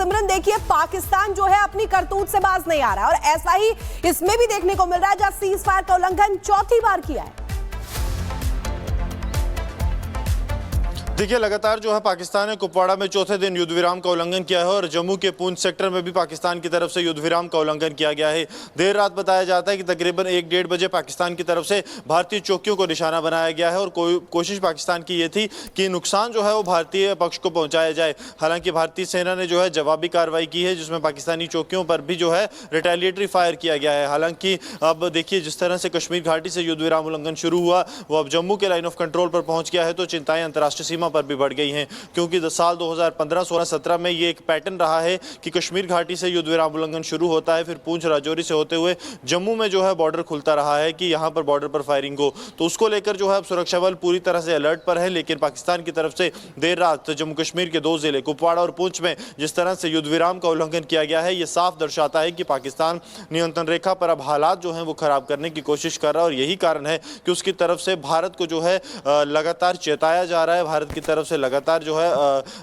सिमरन देखिए, पाकिस्तान जो है अपनी करतूत से बाज नहीं आ रहा और ऐसा ही इसमें भी देखने को मिल रहा है जहां सीज फायर का उल्लंघन चौथी बार किया है। देखिए, लगातार जो है पाकिस्तान ने कुपवाड़ा में चौथे दिन युद्ध विराम का उल्लंघन किया है और जम्मू के पूंछ सेक्टर में भी पाकिस्तान की तरफ से युद्ध विराम का उल्लंघन किया गया है। देर रात बताया जाता है कि तकरीबन 1-1:30 बजे पाकिस्तान की तरफ से भारतीय चौकियों को निशाना बनाया गया है और कोशिश पाकिस्तान की ये थी कि नुकसान जो है वो भारतीय पक्ष को पहुंचाया जाए। हालांकि भारतीय सेना ने जो है जवाबी कार्रवाई की है, जिसमें पाकिस्तानी चौकियों पर भी जो है रिटेलिएटरी फायर किया गया है। हालांकि अब देखिए, जिस तरह से कश्मीर घाटी से युद्ध विराम उल्लंघन शुरू हुआ वो अब जम्मू के लाइन ऑफ कंट्रोल पर पहुंच गया है, तो चिंताएं अंतर्राष्ट्रीय सीमा पर भी बढ़ गई हैं, क्योंकि साल 2015, 16, 17 में ये एक पैटर्न रहा है कि कश्मीर घाटी से युद्ध विराम उल्लंघन शुरू होता है, फिर पूंछ राजौरी से होते हुए जम्मू में जो है बॉर्डर खुलता रहा है कि यहां पर बॉर्डर पर फायरिंग हो। तो उसको लेकर जो है अब सुरक्षा बल पूरी तरह से अलर्ट पर है, लेकिन पाकिस्तान की तरफ से देर रात जम्मू कश्मीर के 2 जिले कुपवाड़ा और पूंछ में जिस तरह से युद्ध विराम का उल्लंघन किया गया है, ये साफ दर्शाता है कि पाकिस्तान नियंत्रण रेखा पर अब हालात जो हैं वो खराब करने की कोशिश कर रहा है और यही कारण है कि उसकी तरफ से भारत को जो है लगातार चेताया जा रहा है। भारत की तरफ से लगातार जो है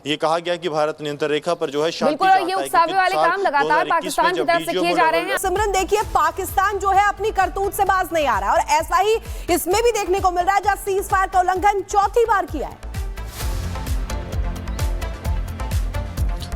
ये कहा गया कि भारत नियंत्रण रेखा पर जो है शांति चाहता है। ये उकसावे वाले काम लगातार पाकिस्तान की तरफ से किए जा रहे हैं। सिमरन देखिए, पाकिस्तान जो है अपनी करतूत से बाज नहीं आ रहा और ऐसा ही इसमें भी देखने को मिल रहा है जहां सीज फायर का उल्लंघन चौथी बार किया है।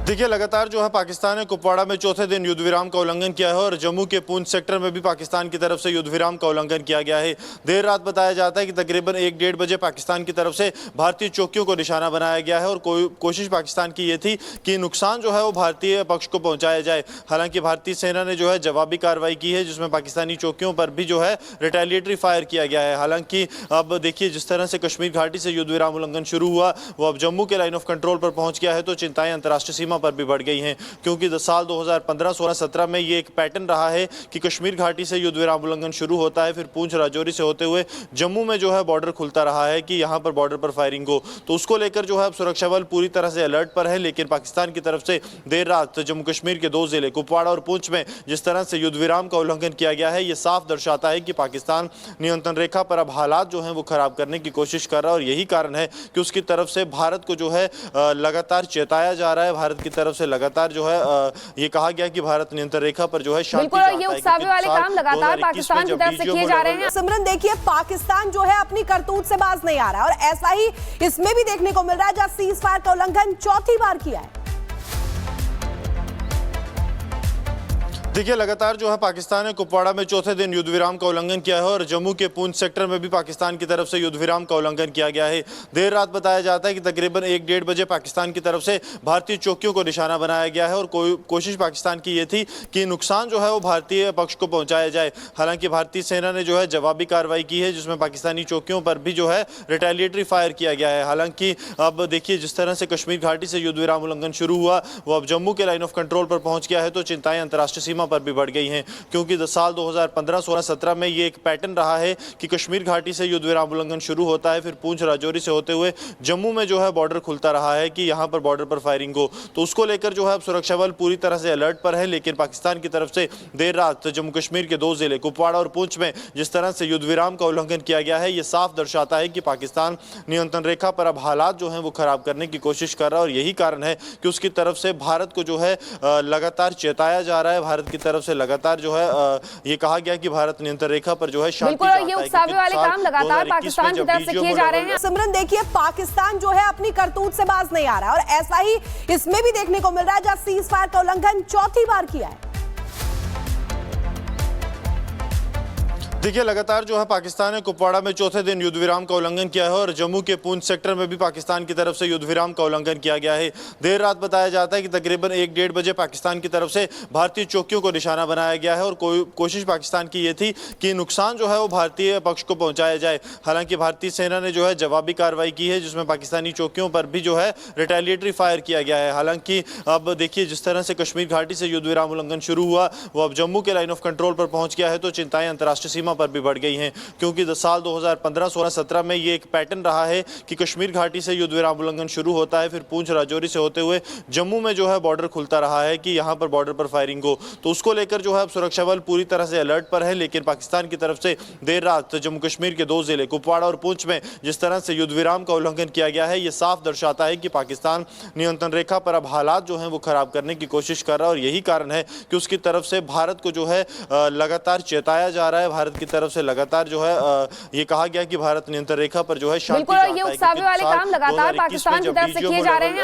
देखिए, लगातार जो है पाकिस्तान ने कुपवाड़ा में चौथे दिन युद्ध विराम का उल्लंघन किया है और जम्मू के पूंछ सेक्टर में भी पाकिस्तान की तरफ से युद्ध विराम का उल्लंघन किया गया है। देर रात बताया जाता है कि तकरीबन 1-1:30 बजे पाकिस्तान की तरफ से भारतीय चौकियों को निशाना बनाया गया है और कोशिश पाकिस्तान की ये थी कि नुकसान जो है वो भारतीय पक्ष को पहुंचाया जाए। हालांकि भारतीय सेना ने जो है जवाबी कार्रवाई की है, जिसमें पाकिस्तानी चौकियों पर भी जो है रिटेलिएटरी फायर किया गया है। हालांकि अब देखिए, जिस तरह से कश्मीर घाटी से युद्ध विराम उल्लंघन शुरू हुआ वो अब जम्मू के लाइन ऑफ कंट्रोल पर पहुंच गया है, तो चिंताएं अंतर्राष्ट्रीय सीमा पर भी बढ़ गई हैं, क्योंकि साल 2015, 16, 17 में ये एक पैटर्न रहा है कि कश्मीर घाटी से युद्ध विराम उल्लंघन शुरू होता है, फिर पूंछ राजौरी से होते हुए जम्मू में जो है बॉर्डर खुलता रहा है कि यहां पर बॉर्डर पर फायरिंग हो। तो उसको लेकर जो है अब सुरक्षा बल पूरी तरह से अलर्ट पर है, लेकिन पाकिस्तान की तरफ से देर रात जम्मू कश्मीर के 2 जिले कुपवाड़ा और पूंछ में जिस तरह से युद्ध विराम का उल्लंघन किया गया है, ये साफ दर्शाता है कि पाकिस्तान नियंत्रण रेखा पर अब हालात जो हैं वो खराब करने की कोशिश कर रहा है और यही कारण है कि उसकी तरफ से भारत को जो है लगातार चेताया जा रहा है। भारत की तरफ से लगातार जो है ये कहा गया कि भारत नियंत्रण रेखा पर जो है शांति चाहता है। ये उकसावे वाले काम लगातार पाकिस्तान की तरफ से किए जा रहे हैं। सिमरन देखिए, पाकिस्तान जो है अपनी करतूत से बाज नहीं आ रहा और ऐसा ही इसमें भी देखने को मिल रहा है जहां सीज फायर का उल्लंघन चौथी बार किया है। देखिए, लगातार जो है पाकिस्तान ने कुपवाड़ा में चौथे दिन युद्ध विराम का उल्लंघन किया है और जम्मू के पूंछ सेक्टर में भी पाकिस्तान की तरफ से युद्ध विराम का उल्लंघन किया गया है। देर रात बताया जाता है कि तकरीबन 1-1:30 बजे पाकिस्तान की तरफ से भारतीय चौकियों को निशाना बनाया गया है और कोशिश पाकिस्तान की ये थी कि नुकसान जो है वो भारतीय पक्ष को पहुंचाया जाए। हालांकि भारतीय सेना ने जो है जवाबी कार्रवाई की है, जिसमें पाकिस्तानी चौकियों पर भी जो है रिटेलिएटरी फायर किया गया है। हालांकि अब देखिए, जिस तरह से कश्मीर घाटी से युद्ध विराम उल्लंघन शुरू हुआ वो अब जम्मू के लाइन ऑफ कंट्रोल पर पहुंच गया है, तो चिंताएं अंतर्राष्ट्रीय सीमा पर भी बढ़ गई हैं, क्योंकि साल 2015, 16, 17 में ये एक पैटर्न रहा है कि कश्मीर घाटी से युद्ध विराम उल्लंघन शुरू होता है, फिर पूंछ राजौरी से होते हुए जम्मू में जो है बॉर्डर खुलता रहा है कि यहां पर बॉर्डर पर फायरिंग हो। तो उसको लेकर जो है अब सुरक्षा बल पूरी तरह से अलर्ट पर है, लेकिन पाकिस्तान की तरफ से देर रात जम्मू कश्मीर के 2 जिले कुपवाड़ा और पूंछ में जिस तरह से युद्ध विराम का उल्लंघन किया गया है, ये साफ दर्शाता है कि पाकिस्तान नियंत्रण रेखा पर अब हालात जो हैं वो खराब करने की कोशिश कर रहा है और यही कारण है कि उसकी तरफ से भारत को जो है लगातार चेताया जा रहा है। भारत की तरफ से लगातार जो है ये कहा गया कि भारत नियंत्रण रेखा पर जो है शांति चाहता है। ये उकसावे वाले काम लगातार पाकिस्तान की तरफ से किए जा रहे हैं। सिमरन देखिए, पाकिस्तान जो है अपनी करतूत से बाज नहीं आ रहा और ऐसा ही इसमें भी देखने को मिल रहा है जहां सीज फायर का उल्लंघन चौथी बार किया है। देखिए, लगातार जो है पाकिस्तान ने कुपवाड़ा में चौथे दिन युद्ध विराम का उल्लंघन किया है और जम्मू के पूंछ सेक्टर में भी पाकिस्तान की तरफ से युद्ध विराम का उल्लंघन किया गया है। देर रात बताया जाता है कि तकरीबन 1-1:30 बजे पाकिस्तान की तरफ से भारतीय चौकियों को निशाना बनाया गया है और कोशिश पाकिस्तान की ये थी कि नुकसान जो है वो भारतीय पक्ष को पहुंचाया जाए। हालांकि भारतीय सेना ने जो है जवाबी कार्रवाई की है, जिसमें पाकिस्तानी चौकियों पर भी जो है रिटेलिएटरी फायर किया गया है। हालांकि अब देखिए, जिस तरह से कश्मीर घाटी से युद्ध विराम उल्लंघन शुरू हुआ वो अब जम्मू के लाइन ऑफ कंट्रोल पर पहुंच गया है, तो चिंताएं अंतर्राष्ट्रीय सीमा सीमा पर भी बढ़ गई हैं, क्योंकि साल 2015, 16, 17 में ये एक पैटर्न रहा है कि कश्मीर घाटी से युद्ध विराम उल्लंघन शुरू होता है, फिर पूंछ राजौरी से होते हुए जम्मू में जो है बॉर्डर खुलता रहा है कि यहाँ पर बॉर्डर पर फायरिंग हो। तो उसको लेकर जो है अब सुरक्षा बल पूरी तरह से अलर्ट पर है, लेकिन पाकिस्तान की तरफ से देर रात जम्मू कश्मीर के 2 जिले कुपवाड़ा और पुंछ में जिस तरह से युद्ध विराम का उल्लंघन किया गया है, ये साफ दर्शाता है कि पाकिस्तान नियंत्रण रेखा पर अब हालात जो हैं वो खराब करने की कोशिश कर रहा है। और यही कारण है कि उसकी तरफ से भारत को जो है लगातार चेताया जा रहा है, भारत की तरफ से लगातार जो है ये कहा गया कि भारत नियंत्रण रेखा पर जो है शांति बिल्कुल, ये उकसावे वाले काम लगातार पाकिस्तान की तरफ से किए जा रहे हैं।